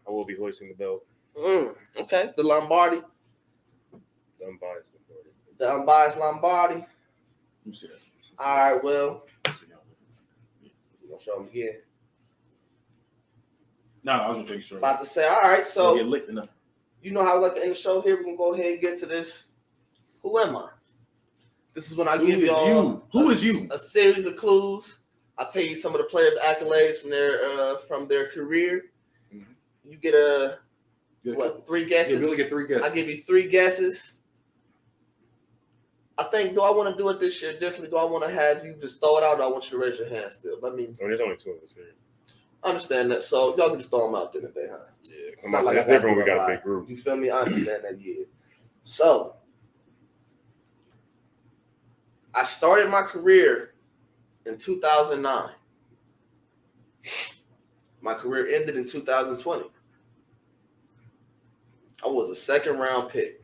I will be hoisting the belt. Okay. The Lombardi. The unbiased Lombardi. Let me see that. All right, well. You're going to show them again. No, I was going to take sure. About to say, all right, so. Get licked enough. You know how I like to end the show here. We're going to go ahead and get to this. Who am I? This is when I give y'all a series of clues. I'll tell you some of the players' accolades from their career. Mm-hmm. You get 3 guesses? You really get 3 guesses. I give you 3 guesses. I think, do I want to do it this year differently? Do I want to have you just throw it out, or do I want you to raise your hand still? There's only 2 of us here. I understand that. So y'all can just throw them out there today, huh? Yeah, it's not like it's different when we got a big group. You feel me? I understand that, yeah. So, I started my career in 2009. My career ended in 2020. I was a 2nd-round pick.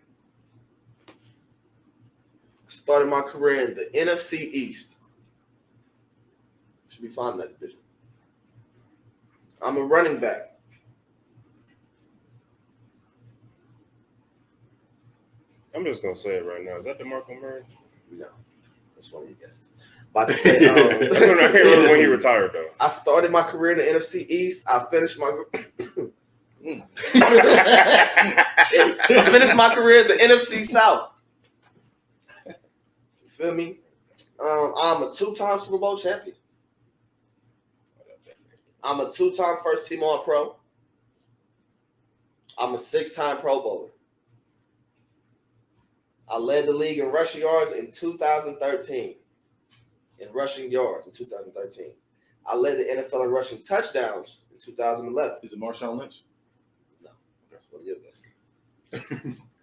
Started my career in the NFC East. Should be fine in that division. I'm a running back. I'm just going to say it right now. Is that DeMarco Murray? No. That's one of your guesses. About to say, I can't remember when he retired, though. I started my career in the NFC East. I finished my career in the NFC South. You feel me? I'm a 2-time Super Bowl champion. I'm a 2-time first-team All-Pro. I'm a 6-time Pro Bowler. I led the league in rushing yards in 2013. I led the NFL in rushing touchdowns in 2011. Is it Marshawn Lynch? No. That's one of your guesses.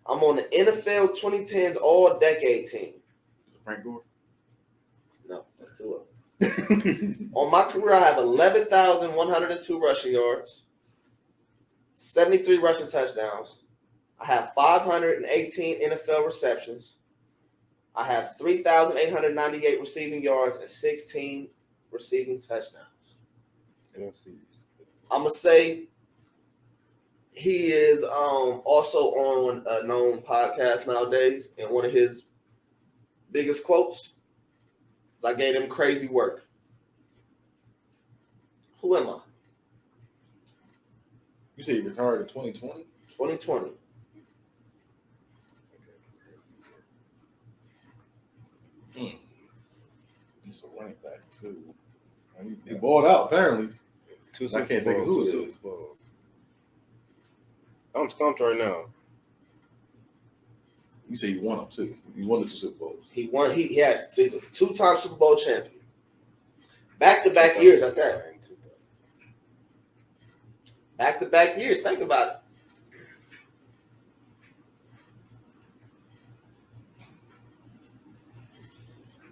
I'm on the NFL 2010s All-Decade team. Is it Frank Gore? No, that's 2 of them. On my career, I have 11,102 rushing yards, 73 rushing touchdowns. I have 518 NFL receptions. I have 3,898 receiving yards and 16 receiving touchdowns. I'm going to say he is also on a known podcast nowadays, and one of his biggest quotes is, "I gave him crazy work." Who am I? You say you retired in 2020? 2020. He's a running back, too. He balled out, apparently. I can't think of who it is. I'm stumped right now. You say he won them, too. He won the 2 Super Bowls. He won. He's a 2-time Super Bowl champion. Back-to-back years at that. Back-to-back years. Think about it.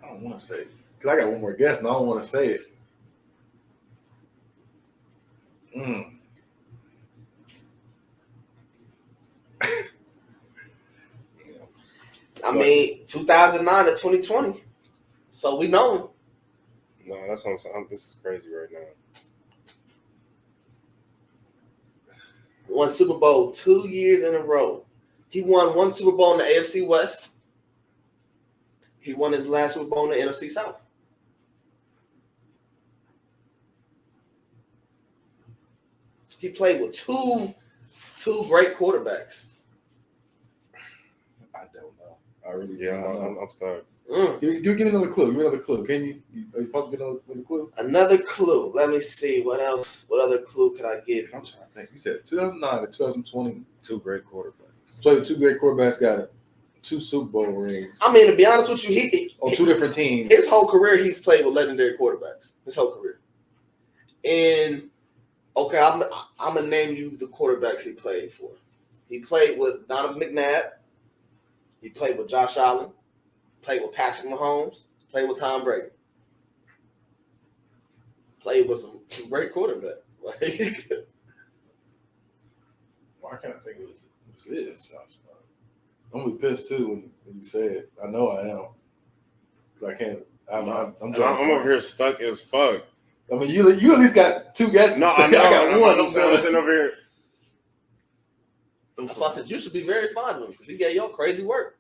I don't want to say it. Because I got one more guess, and I don't want to say it. I mean, 2009 to 2020. So we know him. No, that's what I'm saying. This is crazy right now. Won Super Bowl 2 years in a row. He won 1 Super Bowl in the AFC West. He won his last Super Bowl in the NFC South. He played with two great quarterbacks. I really Yeah, I'm stuck. Give me another clue. Give me another clue. Can you? Are you supposed to get another clue? Another clue. Let me see. What else? What other clue could I give? I'm trying to think. You said 2009 to 2020. Two great quarterbacks. Played with two great quarterbacks. Got it. 2 Super Bowl rings. I mean, to be honest with you, he on 2 different teams. His whole career, he's played with legendary quarterbacks. His whole career. And okay, I'm gonna name you the quarterbacks he played for. He played with Donovan McNabb. He played with Josh Allen. Played with Patrick Mahomes. Played with Tom Brady. Played with some great quarterbacks. Like, why can't I think of this? I'm gonna be pissed too when you say it. I know I am. I can't. I'm over here stuck as fuck. I mean, you at least got 2 guesses. No, I know. I got one. I'm sitting over here. that's why I said you should be very fond of him because he gave y'all crazy work.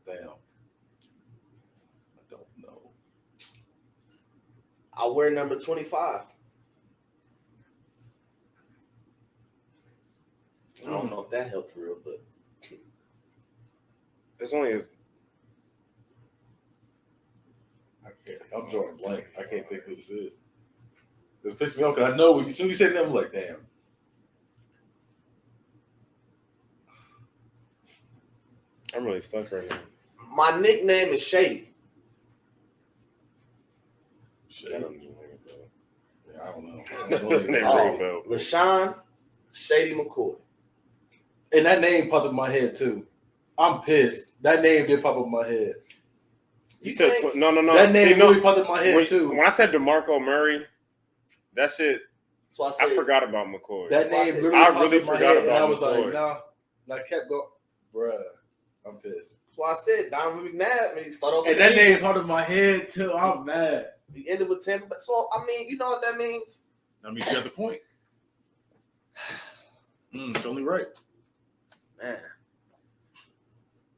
Damn. I don't know. I wear number 25. I don't know if that helped for real, but It's only. I'm drawing blank. I can't think who this is. It's pissing me off because I know when you soon as you said that, I'm like, damn. I'm really stuck right now. my nickname is Shady. That doesn't even ring a bell. Yeah, I don't know. That doesn't even ring a bell. LaShawn Shady McCoy. And that name popped up in my head too. I'm pissed. That name did pop up in my head. You said no. That name really popped up in my head too. When I said DeMarco Murray, that shit. So I forgot about McCoy. That name literally I popped really up in my forgot head, about and I was McCoy. like, nah. And I kept going, bruh. I'm pissed. That's why I said Donovan McNabb. He started off And with that the name Eagles. popped up in my head too. I'm mad. He ended with Tampa. But so I mean, you know what that means? I mean, you got the point. It's only right. Man,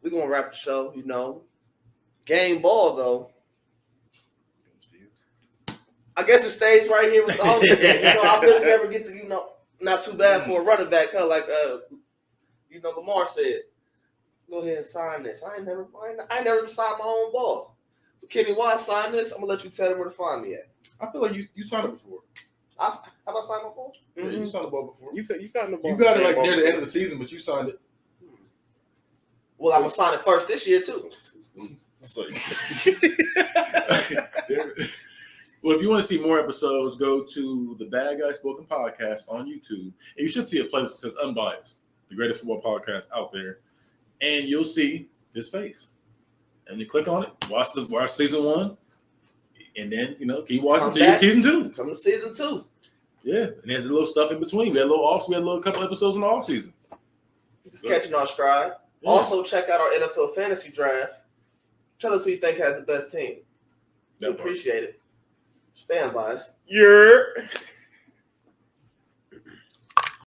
we're gonna wrap the show. You know, game ball though. I guess it stays right here with the host today. You know, I really never get to, not too bad for a running back, huh? Like, Lamar said, go ahead and sign this. I ain't never signed my own ball. But Kenny, why I signed this? I'm gonna let you tell them where to find me at. I feel like you signed it before. Have I signed my ball? Yeah, you signed the ball before. You've gotten the ball. You got it like near the end of the season, but you signed it. Well, I'm gonna sign it first this year too. Well, if you want to see more episodes, go to the Bad Guy Spoken Podcast on YouTube. And you should see a playlist that says Unbiased, the greatest football podcast out there. And you'll see this face. And you click on it, watch season 1, and then, keep watching until season 2. Come to season 2. Yeah, and there's a little stuff in between. We had a couple episodes in the off season. Just catching our stride. Yeah. Also, check out our NFL fantasy draft. Tell us who you think has the best team. We appreciate it. Stay unbiased. Yeah.